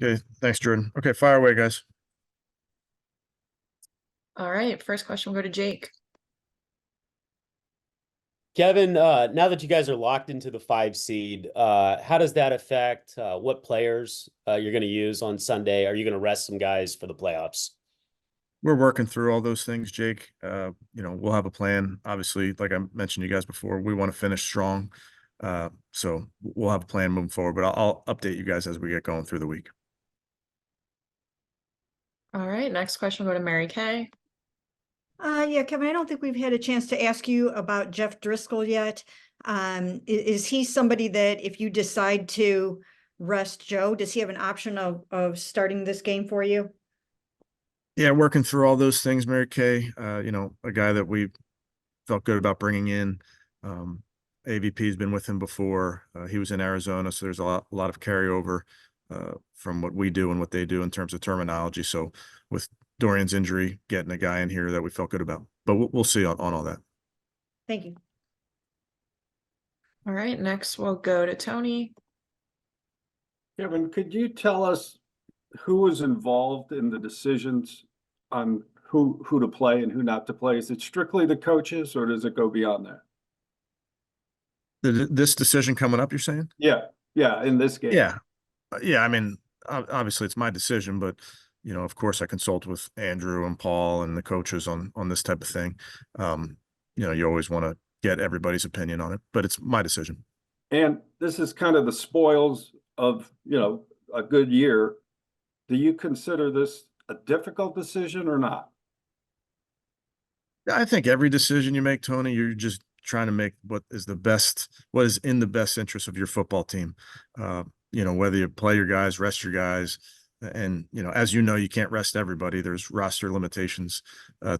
Okay, thanks, Jordan. Okay, fire away, guys. All right, first question will go to Jake. Kevin, now that you guys are locked into the 5 seed, how does that affect what players you're going to use on Sunday? Are you going to rest some guys for the playoffs? We're working through all those things, Jake. We'll have a plan. Obviously, like I mentioned to you guys before, we want to finish strong. So we'll have a plan moving forward, but I'll update you guys as we get going through the week. All right, next question will go to Mary Kay. Yeah, Kevin, I don't think we've had a chance to ask you about Jeff Driscoll yet. Is he somebody that if you decide to rest Joe, does he have an option of starting this game for you? Yeah, working through all those things, Mary Kay. A guy that we felt good about bringing in. AVP's been with him before. He was in Arizona, so there's a lot of carryover from what we do and what they do in terms of terminology. So with Dorian's injury, getting a guy in here that we felt good about, but we'll see on all that. Thank you. All right, next we'll go to Tony. Kevin, could you tell us who was involved in the decisions on who to play and who not to play? Is it strictly the coaches or does it go beyond that? This decision coming up, you're saying? Yeah, in this game. Yeah. I mean, obviously it's my decision, but of course I consult with Andrew and Paul and the coaches on this type of thing. You always want to get everybody's opinion on it, but it's my decision. And this is kind of the spoils of, a good year. Do you consider this a difficult decision or not? I think every decision you make, Tony, you're just trying to make what is in the best interest of your football team. Whether you play your guys, rest your guys, and as you can't rest everybody. There's roster limitations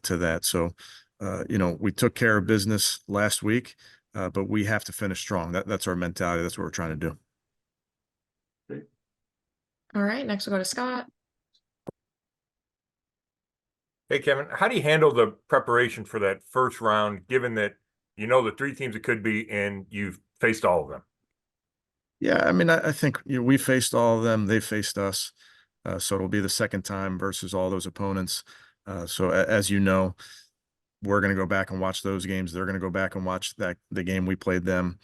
to that. So, we took care of business last week, but we have to finish strong. That's our mentality. That's what we're trying to do. Okay. All right, next we'll go to Scott. Hey, Kevin, how do you handle the preparation for that first round, given that the three teams it could be and you've faced all of them? Yeah, I mean, I think we faced all of them. They faced us. So it'll be the second time versus all those opponents. So as you know, we're going to go back and watch those games. They're going to go back and watch the game we played them.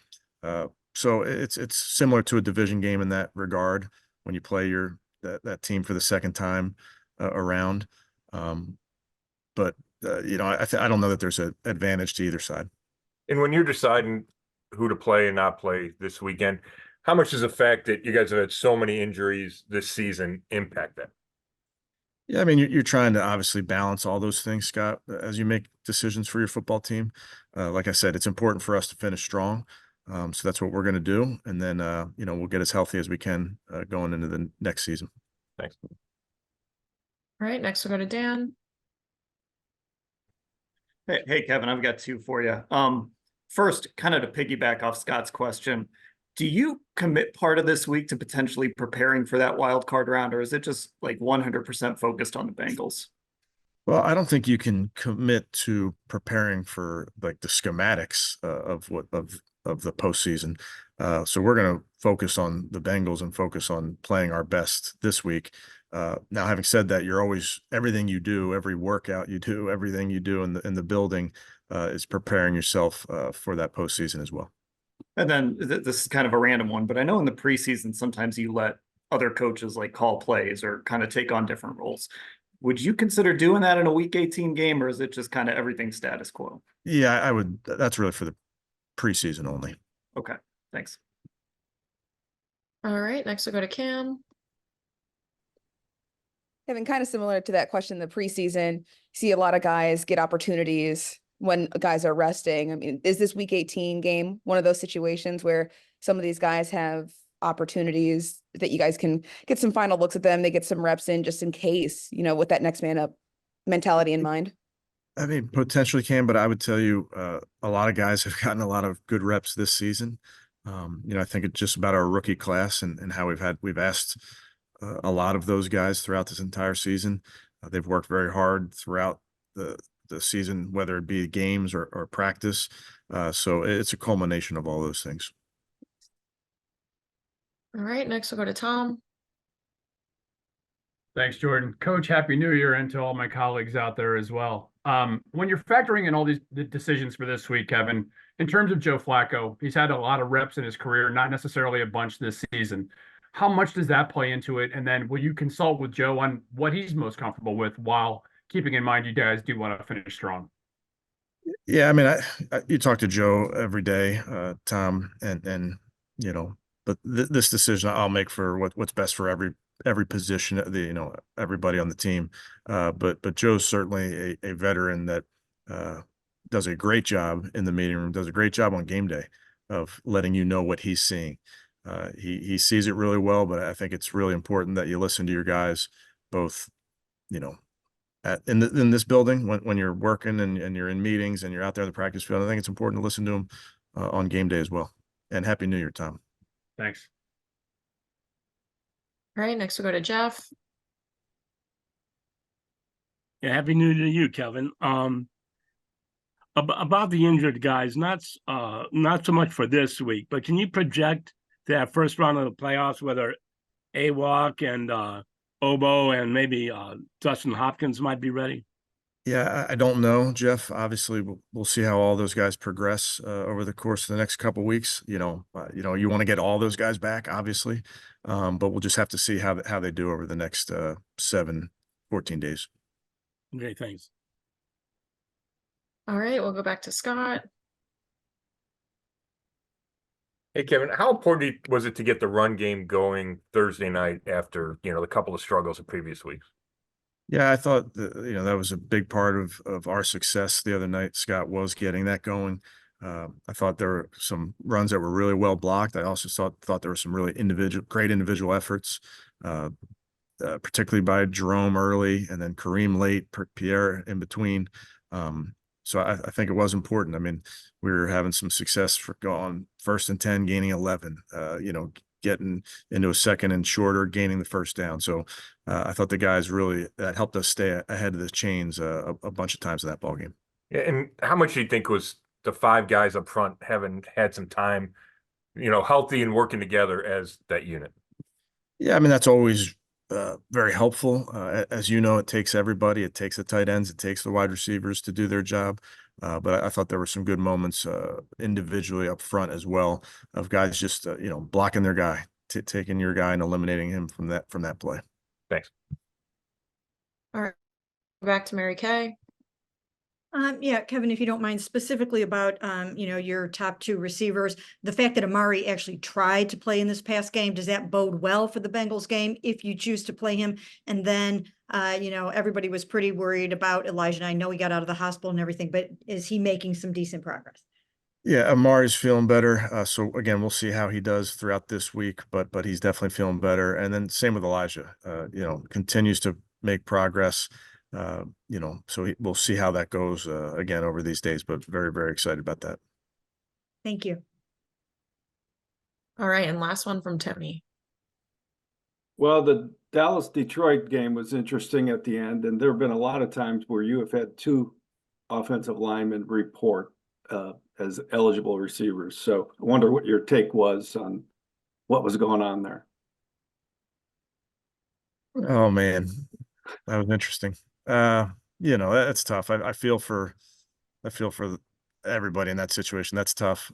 So it's similar to a division game in that regard when you play that team for the second time around. But I don't know that there's an advantage to either side. And when you're deciding who to play and not play this weekend, how much does the fact that you guys have had so many injuries this season impact that? Yeah, I mean, you're trying to obviously balance all those things, Scott, as you make decisions for your football team. Like I said, it's important for us to finish strong. So that's what we're going to do. And then, we'll get as healthy as we can going into the next season. Thanks. All right, next we'll go to Dan. Hey, Kevin, I've got two for you. First, kind of to piggyback off Scott's question, do you commit part of this week to potentially preparing for that wild card round, or is it just like 100% focused on the Bengals? Well, I don't think you can commit to preparing for like the schematics of the postseason. So we're going to focus on the Bengals and focus on playing our best this week. Now, having said that, you're always everything you do, every workout you do, everything you do in the building is preparing yourself for that postseason as well. And then this is kind of a random one, but I know in the preseason sometimes you let other coaches like call plays or kind of take on different roles. Would you consider doing that in a Week 18 game, or is it just kind of everything status quo? Yeah, I would. That's really for the preseason only. Okay, thanks. All right, next we'll go to Cam. Kevin, kind of similar to that question, the preseason, see a lot of guys get opportunities when guys are resting. I mean, is this Week 18 game one of those situations where some of these guys have opportunities that you guys can get some final looks at them, they get some reps in just in case, with that next man up mentality in mind? I mean, potentially can, but I would tell you a lot of guys have gotten a lot of good reps this season. I think it's just about our rookie class and how we've asked a lot of those guys throughout this entire season. They've worked very hard throughout the season, whether it be games or practice. So it's a culmination of all those things. All right, next we'll go to Tom. Thanks, Jordan. Coach, Happy New Year, and to all my colleagues out there as well. When you're factoring in all these decisions for this week, Kevin, in terms of Joe Flacco, he's had a lot of reps in his career, not necessarily a bunch this season. How much does that play into it? And then will you consult with Joe on what he's most comfortable with while keeping in mind you guys do want to finish strong? Yeah, I mean, you talk to Joe every day, Tom, and but this decision I'll make for what's best for every position, everybody on the team. But Joe's certainly a veteran that does a great job in the meeting room, does a great job on game day of letting you know what he's seeing. He sees it really well, but I think it's really important that you listen to your guys, both, in this building when you're working and you're in meetings and you're out there in the practice field. I think it's important to listen to them on game day as well. And Happy New Year, Tom. Thanks. All right, next we'll go to Jeff. Yeah, Happy New Year to you, Kevin. About the injured guys, not so much for this week, but can you project that first round of the playoffs, whether Awok and Obo and maybe Dustin Hopkins might be ready? Yeah, I don't know, Jeff. Obviously, we'll see how all those guys progress over the course of the next couple of weeks. You want to get all those guys back, obviously, but we'll just have to see how they do over the next 14 days. Okay, thanks. All right, we'll go back to Scott. Hey, Kevin, how important was it to get the run game going Thursday night after, the couple of struggles of previous weeks? Yeah, I thought that was a big part of our success the other night. Scott was getting that going. I thought there were some runs that were really well blocked. I also thought there were some really great individual efforts, particularly by Jerome early and then Kareem late, Pierre in between. So I think it was important. I mean, we were having some success for going 1st and 10, gaining 11, getting into a second and shorter, gaining the first down. So I thought the guys that helped us stay ahead of the chains a bunch of times in that ball game. Yeah, and how much do you think was the 5 guys up front having had some time, healthy and working together as that unit? Yeah, I mean, that's always very helpful. As you know, it takes everybody. It takes the tight ends. It takes the wide receivers to do their job. But I thought there were some good moments individually up front as well of guys just, blocking their guy, taking your guy and eliminating him from that play. Thanks. All right, back to Mary Kay. Yeah, Kevin, if you don't mind, specifically about, your top 2 receivers, the fact that Amari actually tried to play in this past game, does that bode well for the Bengals game if you choose to play him? And then, everybody was pretty worried about Elijah. And I know he got out of the hospital and everything, but is he making some decent progress? Yeah, Amari's feeling better. So again, we'll see how he does throughout this week, but he's definitely feeling better. And then same with Elijah, continues to make progress. So we'll see how that goes again over these days, but very, very excited about that. Thank you. All right, and last one from Tony. Well, the Dallas-Detroit game was interesting at the end, and there have been a lot of times where you have had 2 offensive linemen report as eligible receivers. So I wonder what your take was on what was going on there. Oh man, that was interesting. That's tough. I feel for everybody in that situation. That's tough.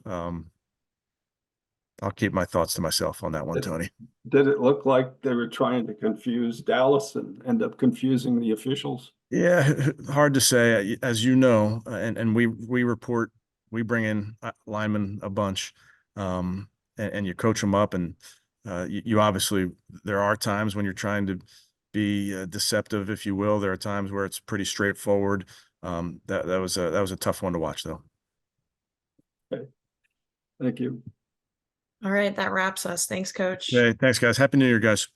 I'll keep my thoughts to myself on that one, Tony. Did it look like they were trying to confuse Dallas and end up confusing the officials? Yeah, hard to say. As you know, and we bring in linemen a bunch, and you coach them up, and you obviously, there are times when you're trying to be deceptive, if you will. There are times where it's pretty straightforward. That was a tough one to watch, though. Okay. Thank you. All right, that wraps us. Thanks, Coach. Okay, thanks, guys. Happy New Year, guys.